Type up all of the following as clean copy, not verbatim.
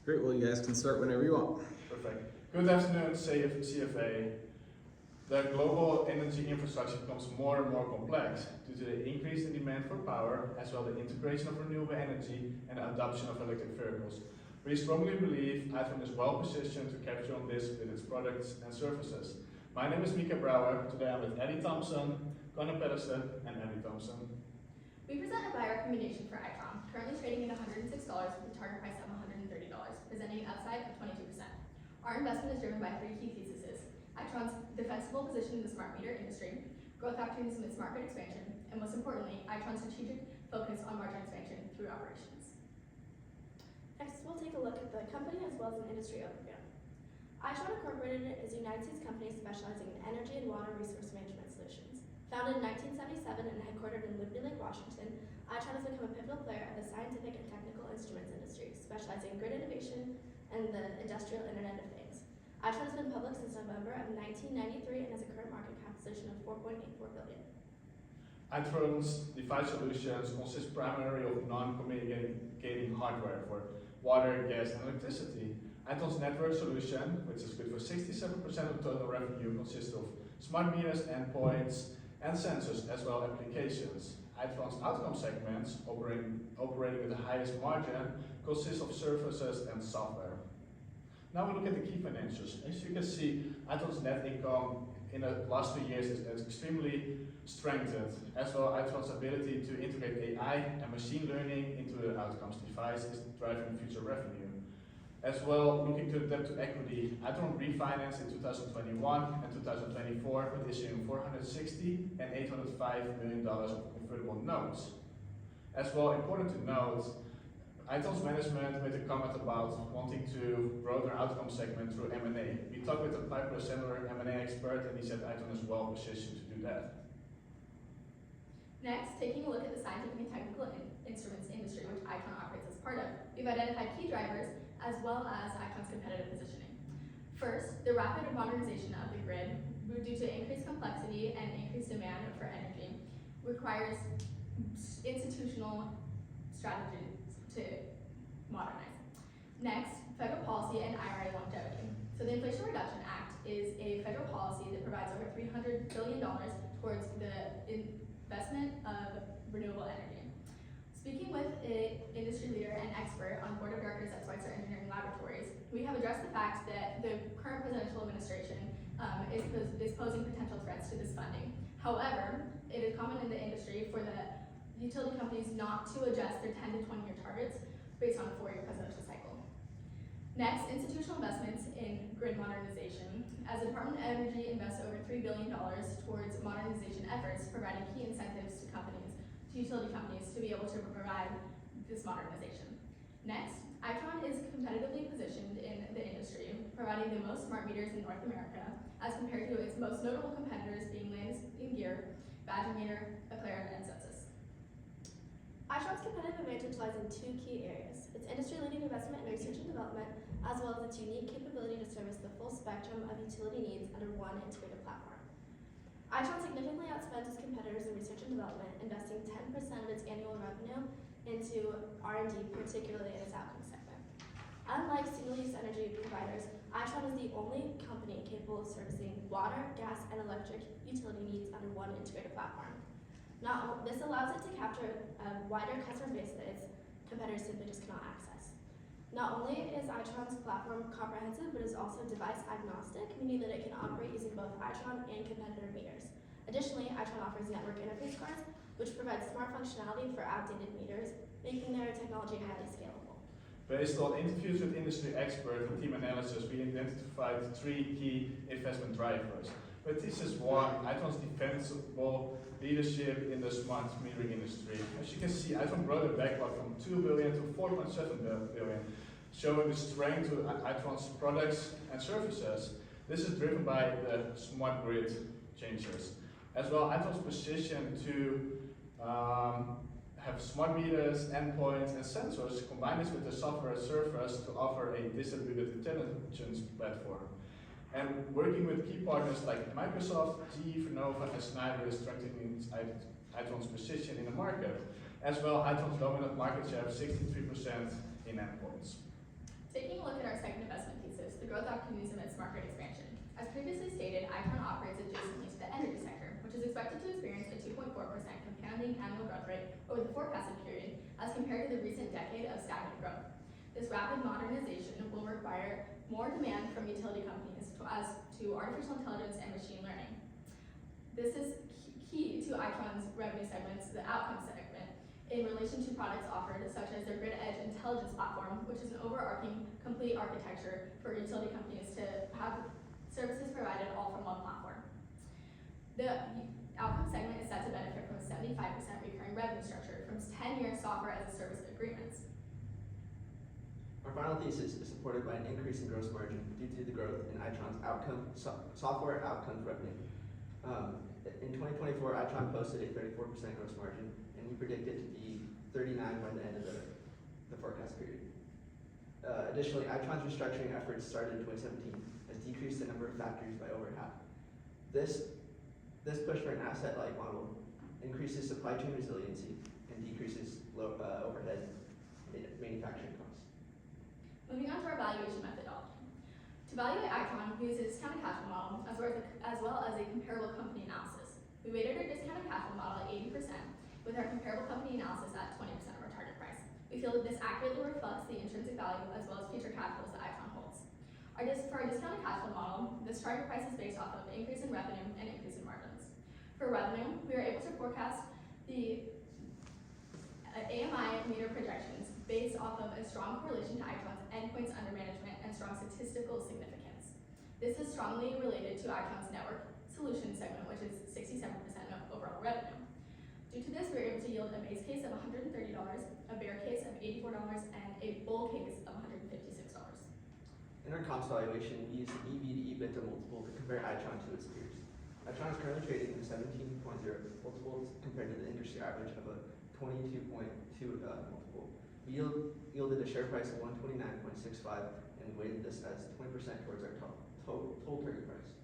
Great, well, you guys can start whenever you want. Perfect. Good afternoon, CFA. The global energy infrastructure becomes more and more complex due to the increase in demand for power, as well as the integration of renewable energy and the adoption of electric vehicles. We strongly believe Idaho is well positioned to capture on this with its products and services. My name is Mika Brouwer. Today I'm with Eddie Thompson, Connor Pedersen, and Abby Thompson. We present a buy recommendation for Itron, currently trading at $106 with a target price of $130, presenting an upside of 22%. Our investment is driven by three key theses: Itron's defensible position in the smart meter industry, growth opportunities in its market expansion, and most importantly, Itron's strategic focus on margin expansion through operations. Next, we'll take a look at the company as well as an industry overview. Itron Incorporated is a United States company specializing in energy and water resource management solutions. Founded in 1977 and headquartered in Liberty Lake, Washington, Itron has become a pivotal player of the scientific and technical instruments industry, specializing in grid innovation and the industrial Internet of Things. Itron has been public since November of 1993 and has a current market capitalization of $4.84 billion. Itron's device solutions consist primarily of non-communicating hardware for water, gas, and electricity. Itron's network solution, which is good for 67% of total revenue, consists of smart meters, endpoints, and sensors, as well as applications. Itron's outcome segments, operating with the highest margin, consists of services and software. Now we look at the key financials. As you can see, Itron's net income in the last 2 years is extremely strengthened, as well as Itron's ability to integrate AI and machine learning into the outcomes device is driving future revenue. As well, looking to debt to equity, Itron refinanced in 2021 and 2024 with issuing $460 and $805 million of convertible notes. As well, important to note, Itron's management made a comment about wanting to grow their outcome segment through M&A. We talked with a Piper Sandler M&A expert, and he said Itron is well positioned to do that. Next, taking a look at the scientific and technical instruments industry, which Itron operates as part of, we've identified key drivers as well as Itron's competitive positioning. First, the rapid modernization of the grid, due to increased complexity and increased demand for energy, requires institutional strategies to modernize. Next, federal policy and IRA longevity. So the Inflation Reduction Act is a federal policy that provides over $300 billion towards the investment of renewable energy. Speaking with an industry leader and expert on the board of directors at Schweitzer Engineering Laboratories, we have addressed the fact that the current presidential administration is posing potential threats to this funding. However, it is common in the industry for the utility companies not to adjust their 10 to 20 year targets based on a 4-year presidential cycle. Next, institutional investments in grid modernization. As the Department of Energy invests over $3 billion towards modernization efforts, providing key incentives to utility companies to be able to provide this modernization. Next, Itron is competitively positioned in the industry, providing the most smart meters in North America, as compared to its most notable competitors being Landis+Gyr, Badger Meter, Aclara, and Census. Itron's competitive advantage lies in 2 key areas: its industry-leading investment in research and development, as well as its unique capability to service the full spectrum of utility needs under one integrated platform. Itron significantly outspends its competitors in research and development, investing 10% of its annual revenue into R&D, particularly in its outcome segment. Unlike single-use energy providers, Itron is the only company capable of servicing water, gas, and electric utility needs under one integrated platform. This allows it to capture a wider customer base that its competitors simply just cannot access. Not only is Itron's platform comprehensive, but is also device agnostic, meaning that it can operate using both Itron and competitor meters. Additionally, Itron offers network interface cards, which provide smart functionality for outdated meters, making their technology highly scalable. Based on interviews with industry experts and team analysis, we identified 3 key investment drivers. But this is 1, Itron's defensible leadership in the smart metering industry. As you can see, Itron grew the backlog from $2 billion to $4.7 billion, showing the strength of Itron's products and services. This is driven by the smart grid changes. As well, Itron's position to have smart meters, endpoints, and sensors, combine this with the software service to offer a distributed intelligence platform. And working with key partners like Microsoft, GE, Vernova, and Schneider is strengthening Itron's position in the market. As well, Itron's dominant market share of 63% in endpoints. Taking a look at our second investment thesis, the growth opportunities amid smart grid expansion. As previously stated, Icon operates adjacently to the energy sector, which is expected to experience a 2.4% compounding annual growth rate over the forecasted period as compared to the recent decade of stagnant growth. This rapid modernization will require more demand from utility companies as to artificial intelligence and machine learning. This is key to Icon's revenue segments, the outcome segment, in relation to products offered, such as their Grid Edge intelligence platform, which is an overarching complete architecture for utility companies to have services provided all from one platform. The outcome segment is set to benefit from a 75% recurring revenue structure from 10-year software as a service agreements. Our final thesis is supported by an increase in gross margin due to the growth in Itron's software outcomes revenue. In 2024, Itron posted a 34% gross margin, and we predict it to be 39% by the end of the forecast period. Additionally, Itron's restructuring efforts started in 2017 has decreased the number of factories by over half. This push for an asset-light model increases supply chain resiliency and decreases overhead manufacturing costs. Moving on to our valuation methodology. To evaluate Icon, we use a discounted cash flow model as well as a comparable company analysis. We weighted our discounted cash flow model at 80%, with our comparable company analysis at 20% of our target price. We feel that this accurately reflects the intrinsic value as well as future cash flows that Icon holds. For our discounted cash flow model, this target price is based off of increase in revenue and increase in margins. For revenue, we are able to forecast the AMI meter projections based off of a strong correlation to Icon's endpoints under management and strong statistical significance. This is strongly related to Icon's network solutions segment, which is 67% of overall revenue. Due to this, we are able to yield a base case of $130, a bear case of $84, and a bull case of $156. In our comps valuation, we use the EV to EBITDA multiple to compare Itron to its peers. Itron is currently trading at a 17.0 multiple compared to the industry average of a 22.2 multiple. We yielded a share price of $129.65 and weighted this as 20% towards our total target price.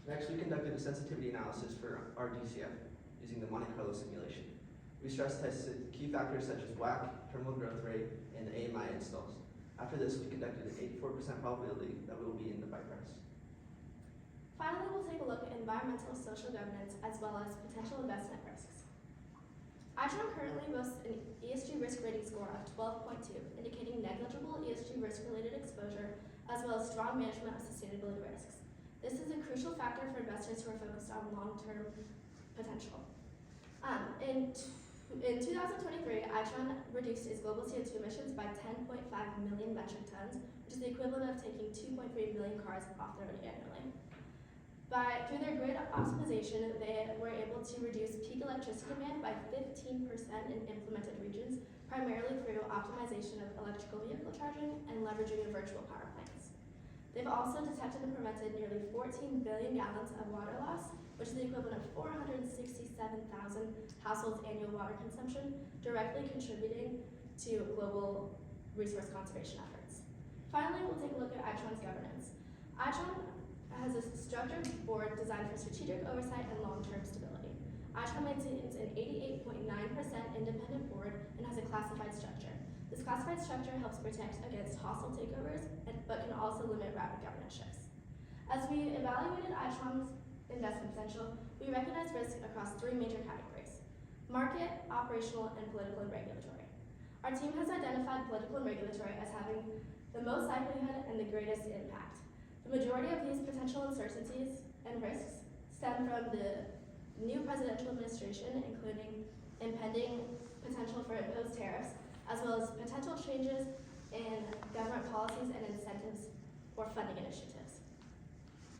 Next, we conducted a sensitivity analysis for our DCF using the Monte Carlo simulation. We stress tested key factors such as WACC, terminal growth rate, and the AMI installs. After this, we conducted an 84% probability that we will be in the buy price. Finally, we'll take a look at environmental social governance as well as potential investment risks. Itron currently boasts an ESG risk rating score of 12.2, indicating negligible ESG risk-related exposure as well as strong management of sustainability risks. This is a crucial factor for investors who are focused on long-term potential. In 2023, Itron reduced its global CO2 emissions by 10.5 million metric tons, which is the equivalent of taking 2.3 million cars off the road annually. Through their grid optimization, they were able to reduce peak electricity demand by 15% in implemented regions, primarily through optimization of electrical vehicle charging and leveraging of virtual power plants. They've also detected and prevented nearly 14 billion gallons of water loss, which is the equivalent of 467,000 households' annual water consumption, directly contributing to global resource conservation efforts. Finally, we'll take a look at Itron's governance. Itron has a structured board designed for strategic oversight and long-term stability. Itron maintains an 88.9% independent board and has a classified structure. This classified structure helps protect against hostile takeovers, but can also limit rapid governance shifts. As we evaluated Itron's investment potential, we recognize risk across three major categories: market, operational, and political and regulatory. Our team has identified political and regulatory as having the most likelihood and the greatest impact. The majority of these potential uncertainties and risks stem from the new presidential administration, including impending potential for imposed tariffs, as well as potential changes in government policies and incentives or funding initiatives.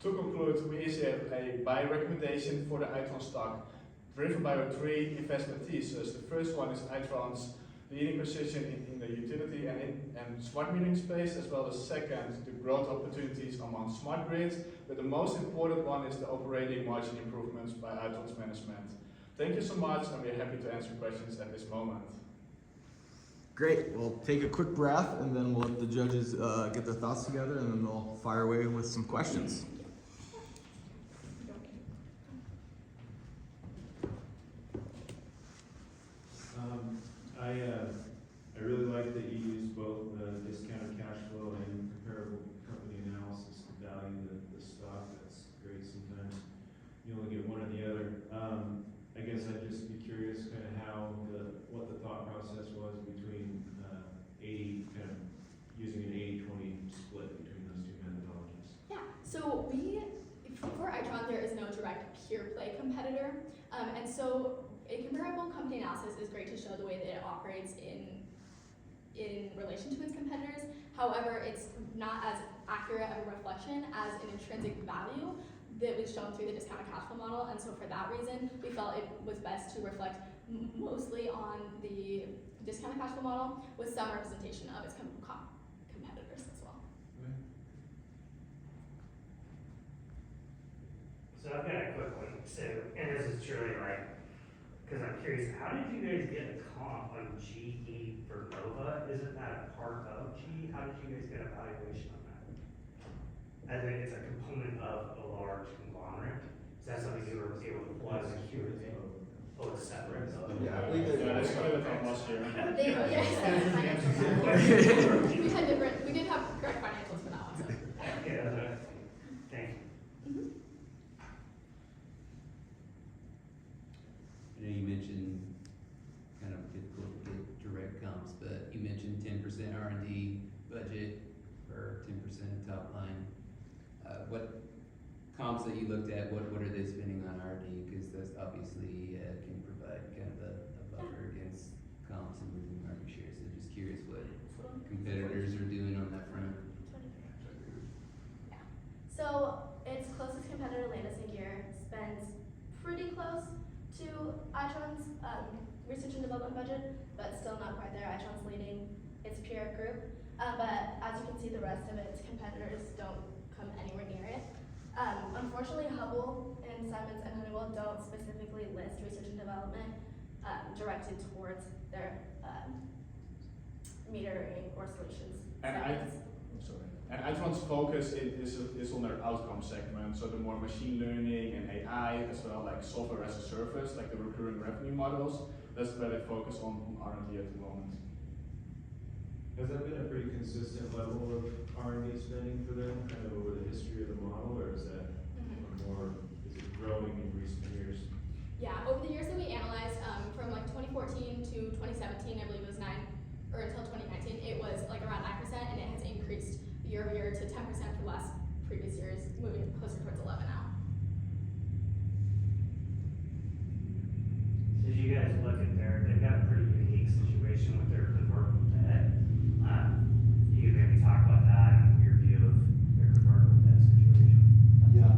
To conclude, we issue a buy recommendation for the Itron stock, driven by our three investment theses. The first one is Itron's leading position in the utility and smart metering space, as well as second, the growth opportunities among smart grids, but the most important one is the operating margin improvements by Itron's management. Thank you so much, and we're happy to answer questions at this moment. Great. We'll take a quick breath and then we'll let the judges get their thoughts together and then they'll fire away with some questions. I really like that you use both the discounted cash process was between 80, kind of using an 80-20 split between those two methodologies? Yeah, so for Itron, there is no direct pure play competitor. And so a comparable company analysis is great to show the way that it operates in relation to its competitors. However, it's not as accurate of a reflection as an intrinsic value that was shown through the discounted cash flow model. And so for that reason, we felt it was best to reflect mostly on the discounted cash flow model with some representation of its competitors as well. So I've got a quick one. So, and this is truly like, because I'm curious, how did you guys get a comp on GE for Nova? Isn't that a part of GE? How did you guys get a valuation on that? I think it's a component of a large conglomerate. Is that something you were able to pull out of the Q? Oh, it's separate. Yeah, I believe Yeah, there's. that's kind of from last year. We did have correct financials for that one. So. Yeah, thank you. Mm-hmm. I know you mentioned kind of difficult to get direct comps, but you mentioned 10% R&D budget or 10% of top line. What comps that you looked at, what are they spending on R&D? Because that's obviously can provide kind of a buffer against comps and losing market share. So just curious what competitors are doing on that front. Yeah. So its closest competitor, Landis & Gyr, spends pretty close to Itron's research and development budget, but still not quite there. Itron's leading its peer group, but as you can see, the rest of its competitors don't come anywhere near it. Unfortunately, Hubble and Siemens and Honeywell don't specifically list research and development directed towards their metering or solutions. And Itron's focus is on their outcome segment, so the more machine learning and AI, as well like software as a service, like the recurring revenue models. That's where they focus on R&D at the moment. Has that been a pretty consistent level of R&D spending for them, kind of over the history of the model, or is that is it growing in recent years? Yeah, over the years that we analyzed, from like 2014 to 2017, I believe it was until 2019, it was like around 9%, and it has increased year over year to 10% for the last previous years, moving closer towards 11 now. So as you guys look at they've got a pretty unique situation with their convertible debt. You maybe talk about that and your view of their convertible debt situation. Yeah.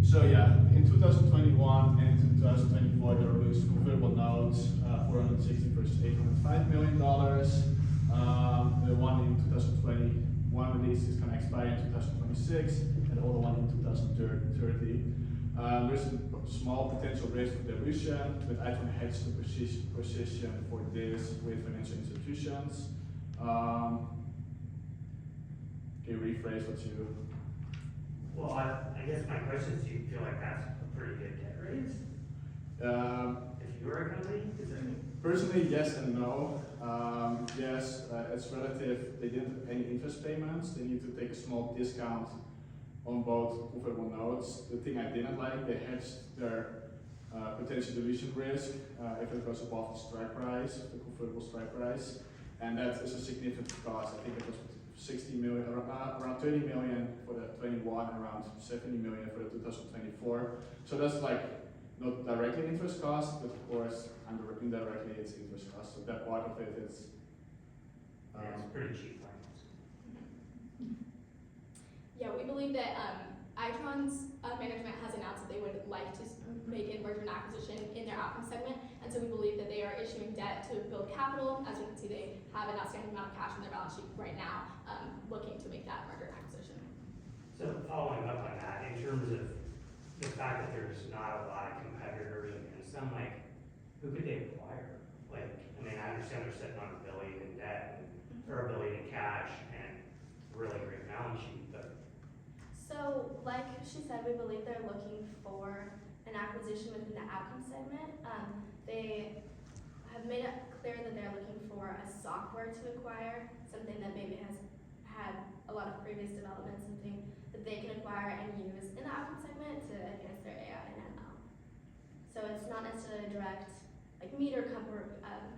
So yeah, in 2021 and 2024, they released convertible notes, 460 versus $805 million. The one in 2021 release is going to expire in 2026, and the other one in 2030. There's a small potential risk for dilution, but I don't hedge the position for this with financial institutions. Can you rephrase what you? Well, I guess my question is, do you feel like that's a pretty good debt raise? If you were a company, is that? Personally, yes and no. Yes, it's relative. They didn't have any interest payments. They need to take a small discount on both convertible notes. The thing I didn't like, they hedged their potential dilution risk if it was above the strike price, the convertible strike price, and that is a significant cost. I think it was 60 million, around 30 million for the 21, around 70 million for the 2024. So that's like not directly interest cost, but of course indirectly it's interest cost. So that part of it is. Yeah, it's pretty cheap finance. Yeah, we believe that Itron's management has announced that they would like to make a merger and acquisition in their outcome segment, and so we believe that they are issuing debt to build capital. As you can see, they have an outstanding amount of cash on their balance sheet right now, looking to make that merger and acquisition. So following up on that, in terms of the fact that there's not a lot of competitors against them, like, who could they acquire? Like, I mean, I understand they're sitting on $1 billion in debt, or $1 billion in cash, and really great balance sheet, but. So, like she said, we believe they're looking for an acquisition within the outcome segment. They have made it clear that they're looking for a software to acquire, something that maybe has had a lot of previous development, something that they can acquire and use in the outcome segment to advance their AI and ML. So it's not necessarily a direct like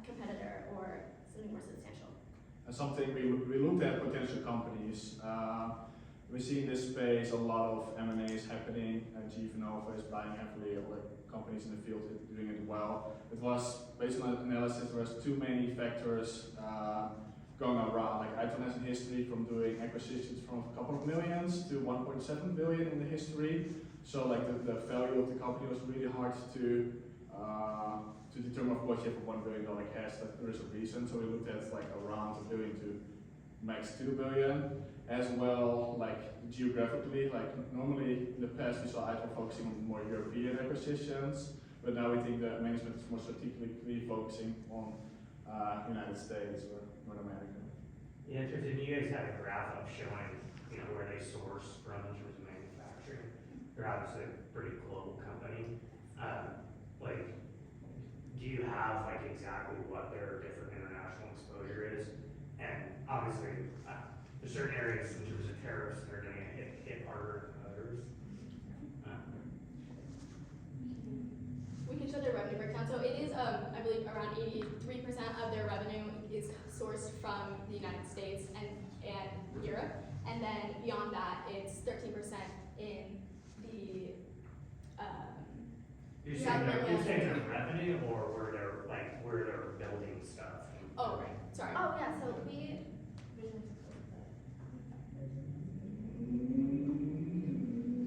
competitor or something more substantial. And something we looked at potential companies. We see in this space a lot of M&As happening. GE Vernova is buying heavily, other companies in the field are doing it well. It was, based on analysis, there was too many factors going around. Like Idaho has a history from doing acquisitions from a couple of millions to 1.7 billion in the history. So like the value of the company was really hard to determine. Of course, you have a $1 billion cash, that there is a reason. So we looked at like around $1 billion to max $2 billion. As well, like geographically, like normally in the past we saw Idaho focusing on more European acquisitions, but now we think that management is more strategically focusing on United States or North America. Yeah, interesting. You guys had a graph up showing, where they source from in terms of manufacturing. They're obviously a pretty global company. Do you have like exactly what their different international exposure is? And obviously, there's certain areas in terms of tariffs that are going to hit harder than others. We can show their revenue breakdown. So it is, I believe, around 83% of their revenue is sourced from the United States and Europe. And then beyond that, it's 13% in the You're saying their revenue or where they're building stuff? Oh, right. Sorry. Oh yeah, so we You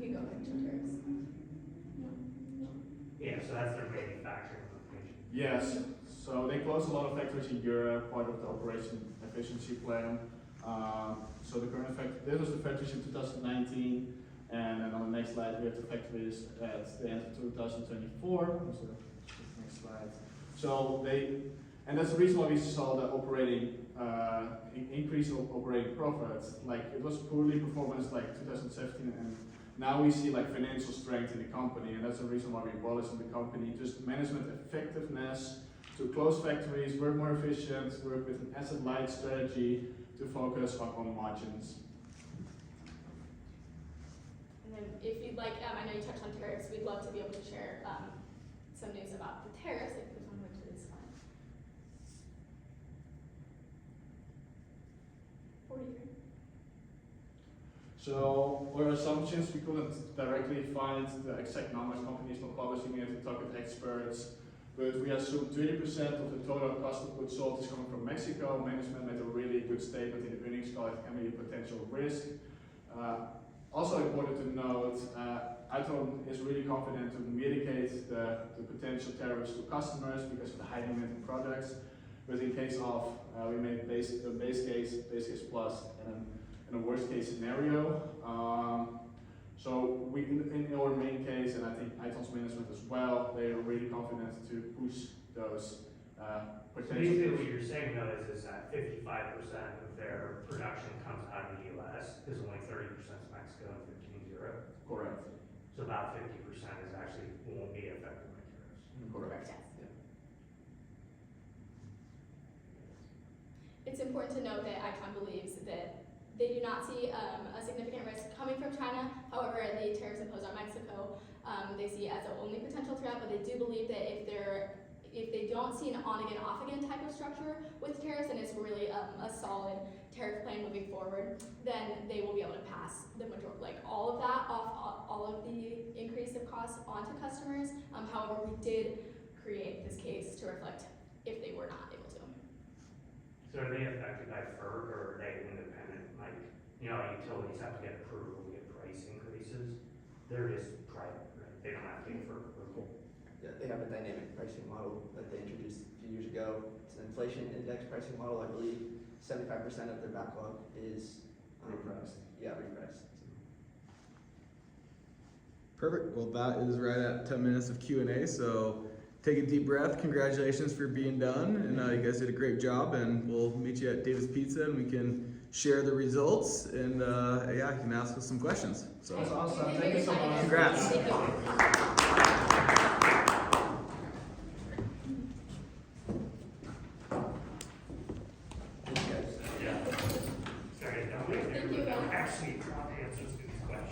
can go back to tariffs. Yeah, so that's their manufacturing location. Yes, so they closed a lot of factories in Europe, part of the operation efficiency plan. So the current factory, this was the factories in 2019, and then on the next slide we have the factories at the end of 2024. So next slide. So and that's the reason why we saw the operating increase of operating profits. Like it was poorly performance like 2017, and now we see like financial strength in the company, and that's the reason why we abolished the company. Just management effectiveness to close factories, work more efficient, work with an asset-light strategy to focus on margins. And then if you'd like, I know you touched on tariffs, we'd love to be able to share some news about the tariffs, if there's one to this slide. 43. So our assumptions, we couldn't directly find the exact numbers, companies not publishing it, we talk with experts, but we assume 30% of the total cost of goods sold is coming from Mexico. Management made a really good statement in the earnings call, it can be a potential risk. Also important to note, Idaho is really confident to mitigate the potential tariffs to customers because of the high demand in products. But in case of, we made base case plus, and a worst case scenario. So we, in our main case, and I think Idaho's management as well, they are really confident to push those potential. Basically, what you're saying though is that 55% of their production comes out of the U.S. because only 30% is Mexico and 15% is Europe. Correct. So about 50% is actually won't be affected by tariffs. Correct. Yes. It's important to note that Icon believes that they do not see a significant risk coming from China. However, the tariffs imposed on Mexico, they see as the only potential threat, but they do believe that if they don't see an on-again, off-again type of structure with tariffs, and it's really a solid tariff plan moving forward, then they will be able to pass the majority, like all of that off, all of the increase of costs onto customers. However, we did create this case to reflect if they were not able to. So are they affected by FERC or are they independent? Like, utilities have to get approval to get price increases. They're just private, right? They don't have to get FERC approval. Yeah, they have a dynamic pricing model that they introduced a few years ago. It's an inflation index pricing model. I believe 75% of their backlog is Repriced. Yeah, repriced. Perfect. Well, that is right at 10 minutes of Q&A. So take a deep breath. Congratulations for being done, and you guys did a great job. And we'll meet you at Davis Pizza, and we can share the results. And yeah, you can ask us some questions. So That's awesome. Thank you so much. Congrats. Thank you. Yeah. Sorry, no, we Thank you. actually answers to these questions.